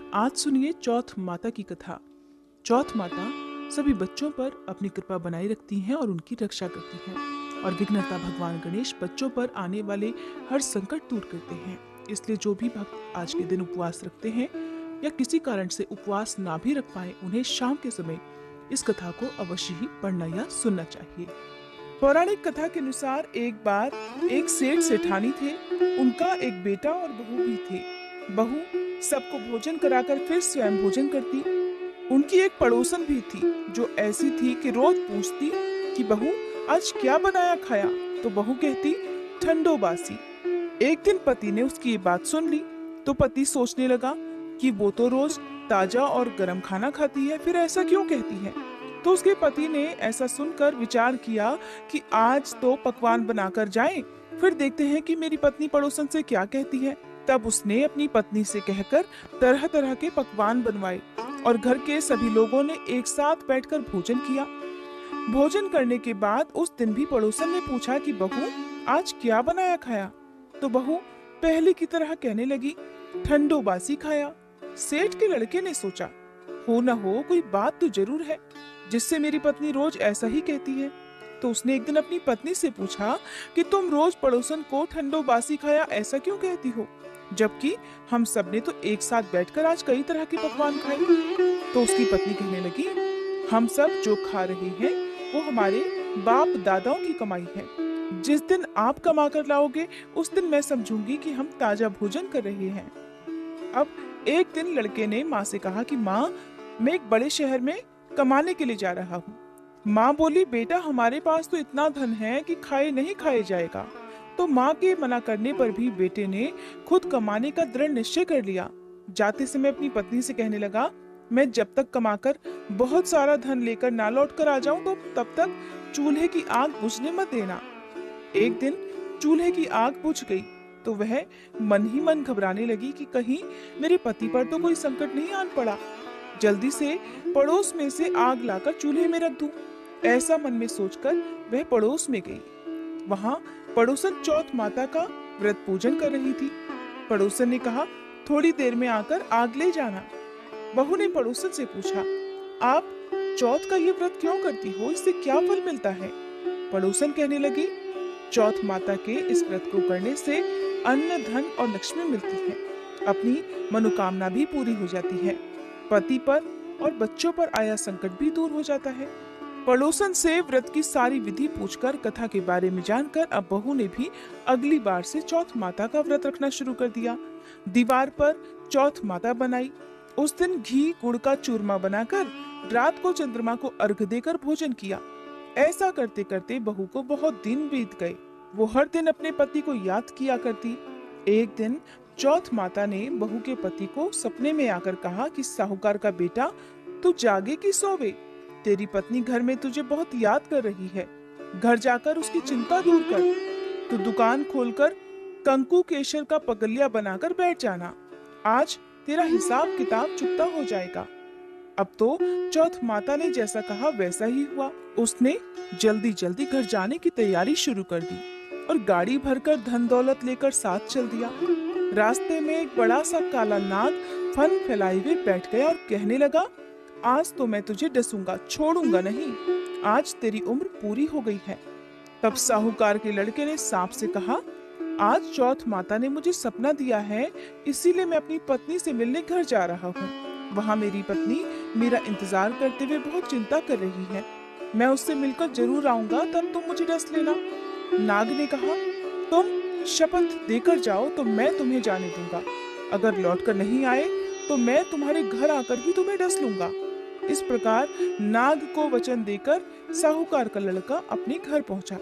आज सुनिए चौथ माता की कथा। चौथ माता सभी बच्चों पर अपनी कृपा बनाए रखती हैं और उनकी रक्षा करती हैं। और विघ्नहर्ता भगवान गणेश बच्चों पर आने वाले हर संकट दूर करते हैं। इसलिए जो भी भक्त आज के दिन उपवास रखते हैं या किसी कारण से उपवास ना भी रख पाए, उन्हें शाम के समय इस कथा को अवश्य ही पढ़ना या सुनना चाहिए। पौराणिक कथा के अनुसार एक बार एक सेठ सेठानी थे। उनका एक बेटा और बहू भी थे। बहू सबको भोजन कराकर फिर स्वयं भोजन करती। उनकी एक पड़ोसन भी थी जो ऐसी थी कि रोज पूछती कि बहू आज क्या बनाया खाया, तो बहू कहती ठंडो बासी। एक दिन पति ने उसकी ये बात सुन ली तो पति सोचने लगा कि वो तो रोज ताजा और गर्म खाना खाती है, फिर ऐसा क्यों कहती है। तो उसके पति ने ऐसा सुनकर विचार किया कि आज तो पकवान बनाकर जाएं, फिर देखते हैं कि मेरी पत्नी पड़ोसन से क्या कहती है। तब उसने अपनी पत्नी से कहकर तरह तरह के पकवान बनवाए और घर के सभी लोगों ने एक साथ बैठकर भोजन किया। भोजन करने के बाद उस दिन भी पड़ोसन ने पूछा कि बहू आज क्या बनाया खाया, तो बहू पहले की तरह कहने लगी ठंडो बासी खाया। सेठ के लड़के ने सोचा हो न हो कोई बात तो जरूर है जिससे मेरी पत्नी रोज ऐसा ही कहती है। तो उसने एक दिन अपनी पत्नी से पूछा कि तुम रोज पड़ोसन को ठंडो बासी खाया ऐसा क्यों कहती हो, जबकि हम सब ने तो एक साथ बैठकर आज कई तरह के पकवान खाए। तो उसकी पत्नी कहने लगी हम सब जो खा रहे हैं वो हमारे बाप दादाओं की कमाई है। जिस दिन आप कमा कर लाओगे उस दिन मैं समझूंगी कि हम ताजा भोजन कर रहे हैं। अब एक दिन लड़के ने माँ से कहा कि माँ मैं एक बड़े शहर में कमाने के लिए जा रहा हूँ। माँ बोली बेटा हमारे पास तो इतना धन है कि खाए नहीं खाए जाएगा। तो माँ के मना करने पर भी बेटे ने खुद कमाने का दृढ़ निश्चय कर लिया। जाते समय अपनी पत्नी से कहने लगा मैं जब तक कमाकर बहुत सारा धन लेकर ना लौट कर आ जाऊं तो तब तक चूल्हे की आग बुझने मत देना। एक दिन चूल्हे की आग बुझ गई तो वह मन ही मन घबराने लगी कि कहीं मेरे पति पर तो कोई संकट नहीं आन पड़ा। जल्दी से पड़ोस में से आग लाकर चूल्हे में रख दूं। ऐसा मन में सोचकर वह पड़ोस में गई। वहां पड़ोसन चौथ माता का व्रत पूजन कर रही थी। पड़ोसन ने कहा थोड़ी देर में आकर आग ले जाना। बहू ने पड़ोसन से पूछा आप चौथ का ये व्रत क्यों करती हो, इससे क्या फल मिलता है। पड़ोसन कहने लगी चौथ माता के इस व्रत को करने से अन्न धन और लक्ष्मी मिलती है, अपनी मनोकामना भी पूरी हो जाती है, पति पर और बच्चों पर आया संकट भी दूर हो जाता है। पड़ोसन से व्रत की सारी विधि पूछकर कथा के बारे में जानकर अब बहू ने भी अगली बार से चौथ माता का व्रत रखना शुरू कर दिया। दीवार पर चौथ माता बनाई। उस दिन घी गुड़ का चूरमा बनाकर रात को चंद्रमा को अर्घ देकर भोजन किया। ऐसा करते करते बहू को बहुत दिन बीत गए। वो हर दिन अपने पति को याद किया करती। एक दिन चौथ माता ने बहू के पति को सपने में आकर कहा कि साहूकार का बेटा तू जागे कि सोवे, तेरी पत्नी घर में तुझे बहुत याद कर रही है, घर जाकर उसकी चिंता दूर कर। तू दुकान खोलकर कंकु केशर का पगलिया बनाकर बैठ जाना, आज तेरा हिसाब किताब चुकता हो जाएगा। अब तो चौथ माता ने जैसा कहा वैसा ही हुआ। उसने जल्दी जल्दी घर जाने की तैयारी शुरू कर दी और गाड़ी भरकर धन दौलत लेकर साथ चल दिया। रास्ते में एक बड़ा सा काला नाग फन फैलाए हुए बैठ गया और कहने लगा आज तो मैं तुझे डसूंगा, छोड़ूंगा नहीं, आज तेरी उम्र पूरी हो गई है। तब साहूकार के लड़के ने सांप से कहा आज चौथ माता ने मुझे सपना दिया है, इसीलिए मैं अपनी पत्नी से मिलने घर जा रहा हूँ। वहाँ मेरी पत्नी मेरा इंतजार करते हुए बहुत चिंता कर रही है, मैं उससे मिलकर जरूर आऊंगा, तब तुम मुझे डस लेना। नाग ने कहा तुम शपथ देकर जाओ तो मैं तुम्हें जाने दूंगा, अगर लौटकर नहीं आए तो मैं तुम्हारे घर आकर भी तुम्हें डस लूंगा। इस प्रकार नाग को वचन देकर साहूकार का लड़का अपने घर पहुंचा।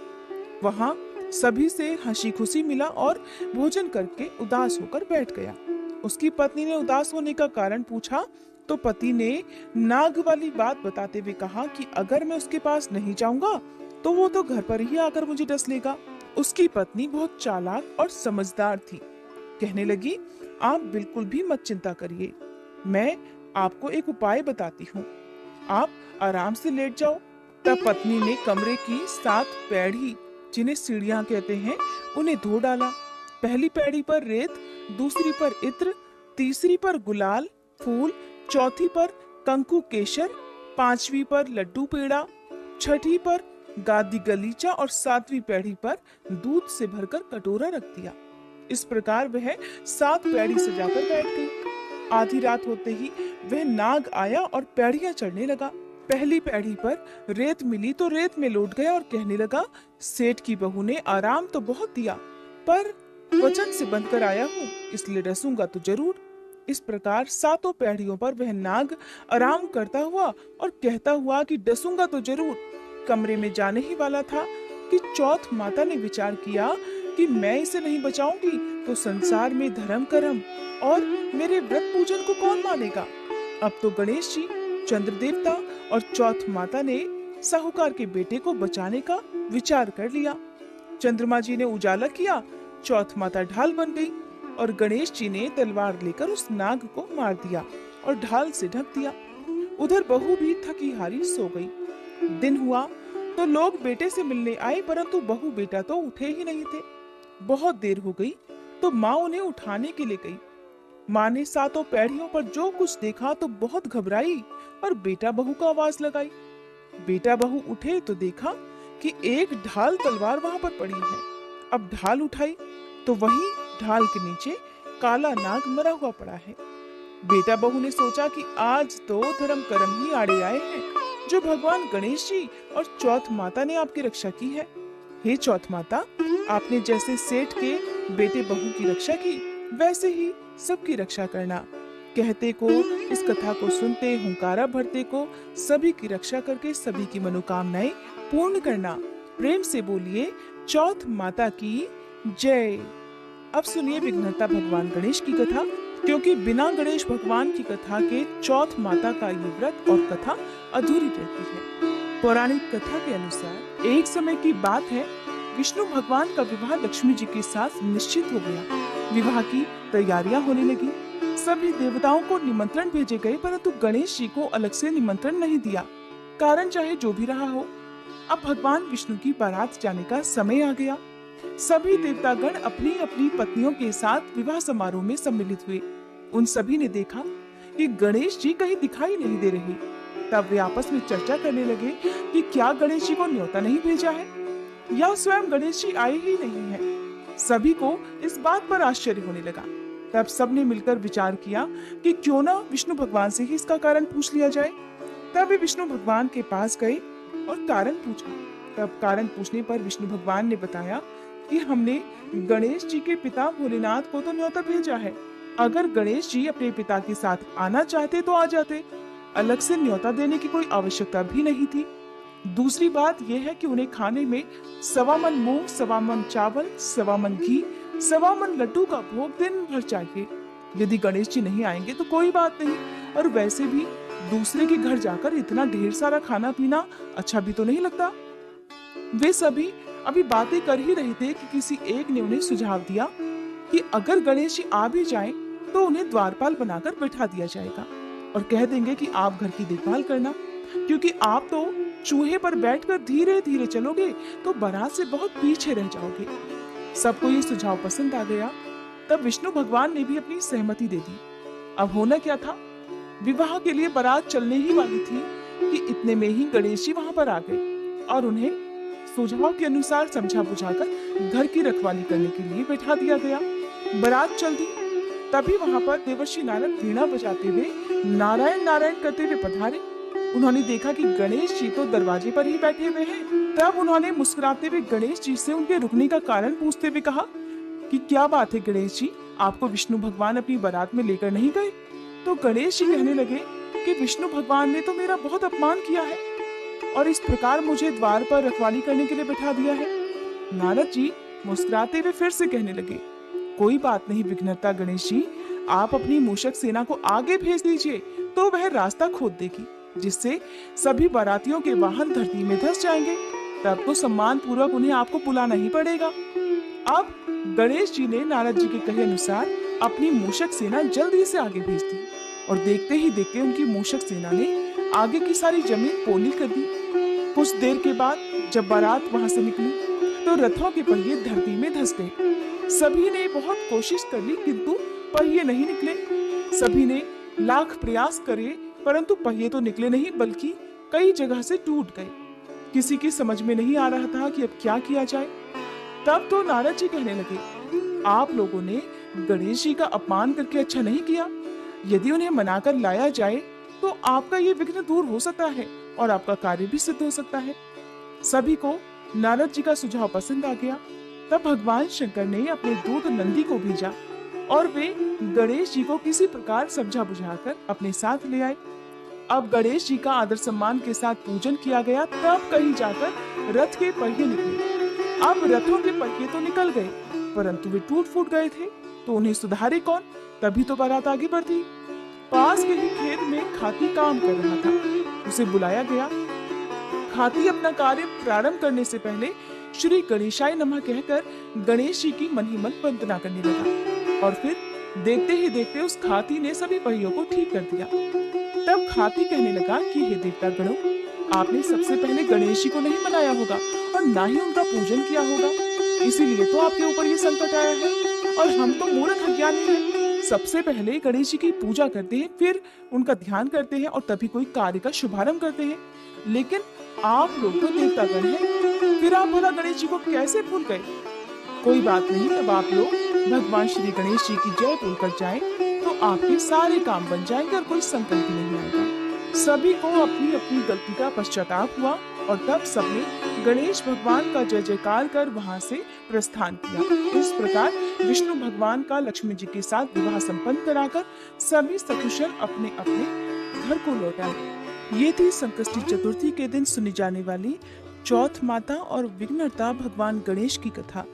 वहां सभी से हंसी खुशी मिला और भोजन करके उदास होकर बैठ गया। उसकी पत्नी ने उदास होने का कारण पूछा तो पति ने नाग वाली बात बताते हुए कहा कि अगर मैं उसके पास नहीं जाऊंगा तो वो तो घर पर ही आकर मुझे डस लेगा। उसकी पत्नी बहुत चालाक और समझदार थी। कहने लगी आप बिल्कुल भी मत चिंता करिए, मैं आपको एक उपाय बताती हूँ, आप आराम से लेट जाओ। तब पत्नी ने कमरे की 7 पैड़ी, जिन्हें सीढ़ियां कहते हैं, उन्हें धो डाला। पहली पैड़ी पर रेत, दूसरी पर इत्र, तीसरी पर गुलाल, फूल, चौथी पर कंकु केशर, पांचवी पर लड्डू पेड़ा, छठी पर गादी गलीचा और सातवीं पैड़ी पर दूध से भरकर कटोरा रख दिया। इस प्रकार वह 7 पैड़ी सजाकर बैठ गई। आधी रात होते ही वह नाग आया और पैड़ियां चढ़ने लगा। पहली पैड़ी पर रेत मिली तो रेत में लौट गया और कहने लगा, सेठ की बहू ने आराम तो बहुत दिया, पर वचन से बंधकर आया हूँ, इसलिए डसूंगा तो जरूर। इस प्रकार 7 पैड़ियों पर वह नाग आराम करता हुआ और कहता हुआ कि डसूंगा तो जरूर कमरे में जाने ही वाला था कि चौथ माता ने विचार किया कि मैं इसे नहीं बचाऊंगी तो संसार में धर्म कर्म और मेरे व्रत पूजन को कौन मानेगा। अब तो गणेश जी, चंद्र देवता और चौथ माता ने साहूकार के बेटे को बचाने का विचार कर लिया। चंद्रमा जी ने उजाला किया, चौथ माता ढाल बन गई और गणेश जी ने तलवार लेकर उस नाग को मार दिया और ढाल से ढक दिया। उधर बहू भी थकी हारी सो गई। दिन हुआ तो लोग बेटे से मिलने आए, परंतु बहू बेटा तो उठे ही नहीं थे। बहुत देर हो गई तो माँ उन्हें उठाने के लिए गई। माँ ने 7 पैड़ियों पर जो कुछ देखा तो बहुत घबराई और बेटा बहू का आवाज लगाई। बेटा बहू उठे तो देखा कि एक ढाल तलवार वहां पर पड़ी है। अब ढाल उठाई तो वही ढाल के नीचे काला नाग मरा हुआ पड़ा है। बेटा बहू ने सोचा कि आज तो धर्म कर्म ही आड़े आए हैं, जो भगवान गणेश जी और चौथ माता ने आपकी रक्षा की है। हे चौथ माता, आपने जैसे सेठ के बेटे बहू की रक्षा की, वैसे ही सबकी रक्षा करना। कहते को, इस कथा को सुनते, हुंकारा भरते को सभी की रक्षा करके सभी की मनोकामनाएं पूर्ण करना। प्रेम से बोलिए चौथ माता की जय। अब सुनिए विघ्नहर्ता भगवान गणेश की कथा, क्योंकि बिना गणेश भगवान की कथा के चौथ माता का ये व्रत और कथा अधूरी रहती है। पौराणिक कथा के अनुसार एक समय की बात है, विष्णु भगवान का विवाह लक्ष्मी जी के साथ निश्चित हो गया। विवाह की तैयारियां होने लगी। सभी देवताओं को निमंत्रण भेजे गए, परंतु गणेश जी को अलग से निमंत्रण नहीं दिया। कारण चाहे जो भी रहा हो, अब भगवान विष्णु की बारात जाने का समय आ गया। सभी देवतागण अपनी अपनी पत्नियों के साथ विवाह समारोह में सम्मिलित हुए। उन सभी ने देखा कि गणेश जी कहीं दिखाई नहीं दे रहे। तब वे आपस में चर्चा करने लगे कि क्या गणेश जी को न्योता नहीं भेजा है या स्वयं गणेश जी आए ही नहीं हैं। सभी को इस बात पर आश्चर्य होने लगा। तब सबने मिलकर विचार किया कि क्यों ना विष्णु भगवान से ही इसका कारण पूछ लिया जाए। तब वे विष्णु भगवान के पास गए और कारण पूछा। तब कारण पूछने पर विष्णु भगवान ने बताया कि हमने गणेश जी के पिता भोलेनाथ को तो न्योता भेजा है। अगर गणेश जी अपने पिता के साथ आना चाहते तो आ जाते, अलग से न्योता देने की कोई आवश्यकता भी नहीं थी। दूसरी बात यह है कि उन्हें खाने में 1.25 मन मूंग, 1.25 मन चावल, 1.25 मन घी, 1.25 मन लड्डू का भोग दिन भर चाहिए। यदि गणेश जी नहीं आएंगे तो कोई बात नहीं, और वैसे भी दूसरे के घर जाकर इतना ढेर सारा खाना पीना अच्छा भी तो नहीं लगता। वे सभी अभी बातें कर ही रहे थे कि किसी एक ने उन्हें सुझाव दिया कि अगर गणेश जी आ भी जाएं तो उन्हें द्वारपाल बनाकर बैठा दिया जाएगा और कह देंगे कि आप घर की देखभाल करना, क्योंकि आप तो चूहे पर बैठकर धीरे धीरे चलोगे तो बारात से बहुत पीछे रह जाओगे। सबको ये सुझाव पसंद आ गया। तब विष्णु भगवान ने भी अपनी सहमति दे दी। अब होना क्या था, विवाह के लिए बारात चलने ही वाली थी कि इतने में ही गणेश जी वहां पर आ गए और उन्हें सुझाव के अनुसार समझा बुझाकर घर की रखवाली करने के लिए बैठा दिया गया। बारात चल दी। तभी वहां पर देवर्षि नारद वीणा बजाते हुए नारायण नारायण करते हुए पधारे। उन्होंने देखा कि गणेश जी तो दरवाजे पर ही बैठे हुए हैं। तब उन्होंने मुस्कुराते हुए गणेश जी से उनके रुकने का कारण पूछते हुए कहा कि क्या बात है गणेश जी, आपको विष्णु भगवान अपनी बारात में लेकर नहीं गए? तो गणेश जी कहने लगे कि विष्णु भगवान ने तो मेरा बहुत अपमान किया है और इस प्रकार मुझे द्वार पर रखवाली करने के लिए बैठा दिया है। नारद जी मुस्कुराते हुए फिर से कहने लगे, कोई बात नहीं विघ्नहर्ता गणेश जी, आप अपनी मूषक सेना को आगे भेज दीजिए तो वह रास्ता खोद देगी, जिससे सभी बारातियों के वाहन धरती में धंस जाएंगे। तब तो सम्मान पूर्वक उन्हें आपको बुलाना ही पड़ेगा। अब गणेश जी ने नारद जी के कहे अनुसार अपनी मूषक सेना जल्दी से आगे भेज दी और देखते ही देखते उनकी मूषक सेना ने आगे की सारी जमीन पोली कर दी। कुछ देर के बाद जब बारात वहां से निकली तो रथों के पहिए धरती में धंस गए। सभी ने बहुत कोशिश कर ली किंतु पहिए नहीं निकले। सभी ने लाख प्रयास करे परंतु पहिए तो निकले नहीं बल्कि कई जगह से टूट गए। किसी की समझ में नहीं आ रहा था कि अब क्या किया जाए। तब तो नारद जी कहने लगे, आप लोगों ने गणेश जी का अपमान करके अच्छा नहीं किया। यदि उन्हें मनाकर लाया जाए तो आपका ये विघ्न दूर हो सकता है और आपका कार्य भी सिद्ध हो सकता है। सभी को नारद जी का सुझाव पसंद आ गया। तब भगवान शंकर ने अपने दूत नंदी को भेजा और वे गणेश जी को किसी प्रकार समझा बुझाकर अपने साथ ले आए। अब गणेश जी का आदर सम्मान के साथ पूजन किया गया। तब कहीं जाकर रथ के पहिए निकले। अब रथों के पहिए तो निकल गए परंतु वे टूट फूट गए थे, तो उन्हें सुधारे कौन? तभी तो बारात आगे बढ़ती। पास के ही खेत में खाती काम कर रहा था। उसे बुलाया गया। खाती अपना कार्य प्रारंभ करने से पहले श्री गणेशाय नमः कहकर गणेश जी की मन ही मन वंदना करने लगा और फिर देखते ही देखते उस खाती ने सभी पहियों को ठीक कर दिया। तब खाती कहने लगा कि हे देवता गणों, आपने सबसे पहले गणेश जी को नहीं मनाया होगा और ना ही उनका पूजन किया होगा, इसीलिए तो आपके ऊपर ये संकट आया है। और हम तो मूर्ख अज्ञानी हैं। सबसे पहले गणेश जी की पूजा करते हैं, फिर उनका ध्यान करते हैं और तभी कोई कार्य का शुभारंभ करते हैं। लेकिन आप लोग तो देवतागण हैं, फिर आप भला गणेश जी को कैसे भूल गए? कोई बात नहीं, अब आप लोग भगवान श्री गणेश जी की जय बोलकर जाएं तो आपके सारे काम बन जाएंगे और कोई संकट भी नहीं आएगा। सभी को अपनी अपनी गलती का पश्चाताप हुआ और तब सबने गणेश भगवान का जय जयकार कर वहां से प्रस्थान किया। इस प्रकार विष्णु भगवान का लक्ष्मी जी के साथ विवाह संपन्न कराकर सभी सकुशल अपने अपने घर को लौट आए। ये थी संकष्टी चतुर्थी के दिन सुनी जाने वाली चौथ माता और विघ्नहर्ता भगवान गणेश की कथा।